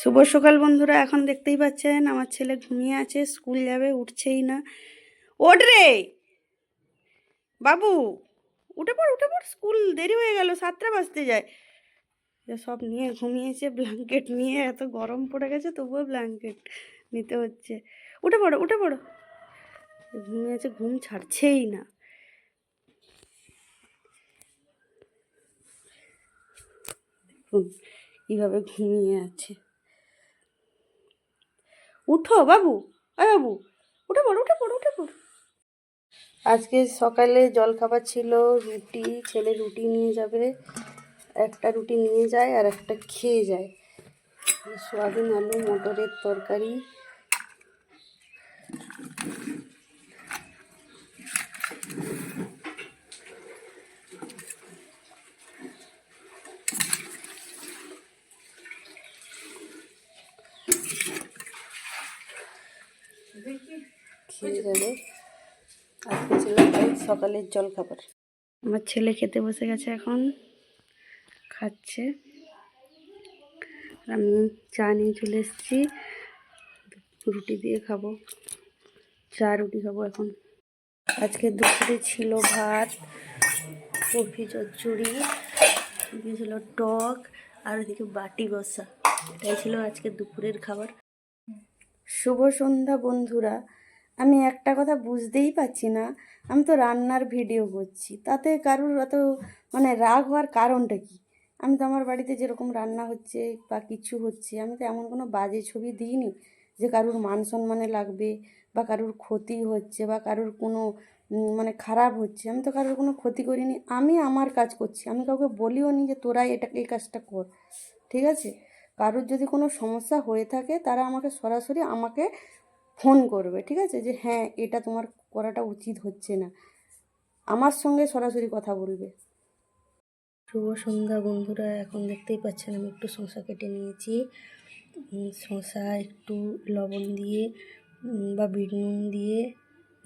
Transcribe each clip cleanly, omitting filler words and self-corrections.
শুভ সকাল বন্ধুরা। এখন দেখতেই পাচ্ছেন আমার ছেলে ঘুমিয়ে আছে, স্কুল যাবে, উঠছেই না। ওঠ রে বাবু, উঠে পড় উঠে পড়, স্কুল দেরি হয়ে গেল, 7টা বাজতে যায়। সব নিয়ে ঘুমিয়েছে, ব্ল্যাঙ্কেট নিয়ে, এত গরম পড়ে গেছে তবুও ব্ল্যাঙ্কেট নিতে হচ্ছে। উঠে পড়ো উঠে পড়ো, ঘুমিয়েছে, ঘুম ছাড়ছেই না। দেখুন কীভাবে ঘুমিয়ে আছে। উঠো বাবু, বাবু উঠে পড়ো উঠে পড়ো উঠে পড়ো। আজকে সকালে জলখাবার ছিল রুটি, ছেলে রুটি নিয়ে যাবে, একটা রুটি নিয়ে যায় আর একটা খেয়ে যায়। সয়াবিন আলু মটরের তরকারি। খেয়ে যাবে। আজকে ছিল সকালের জলখাবার। আমার ছেলে খেতে বসে গেছে, এখন খাচ্ছে। আমি চা নিয়ে চলে এসেছি, রুটি দিয়ে খাবো, চা রুটি খাবো এখন। আজকে দুপুরে ছিল ভাত, কফি চচ্চড়ি, এদিকে ছিল টক, আর ওদিকে বাটি বসা। এটাই ছিল আজকে দুপুরের খাবার। শুভ সন্ধ্যা বন্ধুরা। আমি একটা কথা বুঝতেই পারছি না, আমি তো রান্নার ভিডিও করছি, তাতে কারুর অত রাগ হওয়ার কারণটা কি? আমি তো আমার বাড়িতে যেরকম রান্না হচ্ছে বা কিছু হচ্ছে, আমি তো এমন কোনো বাজে ছবি দিইনি যে কারুর মান সম্মানে লাগবে বা কারুর ক্ষতি হচ্ছে বা কারুর কোনো খারাপ হচ্ছে। আমি তো কারোর কোনো ক্ষতি করিনি, আমি আমার কাজ করছি, আমি কাউকে বলিও নি যে তোরা এই কাজটা কর। ঠিক আছে? কারোর যদি কোনো সমস্যা হয়ে থাকে তারা আমাকে সরাসরি ফোন করবে, ঠিক আছে, যে হ্যাঁ এটা তোমার করাটা উচিত হচ্ছে না, আমার সঙ্গে সরাসরি কথা বলবে। শুভ সন্ধ্যা বন্ধুরা। এখন দেখতেই পাচ্ছেন আমি একটু শসা কেটে নিয়েছি। শসা একটু লবণ দিয়ে বা বিট নুন দিয়ে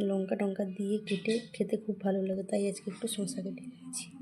লঙ্কা টঙ্কা দিয়ে কেটে খেতে খুব ভালো লাগে, তাই আজকে একটু শসা কেটে নিয়েছি।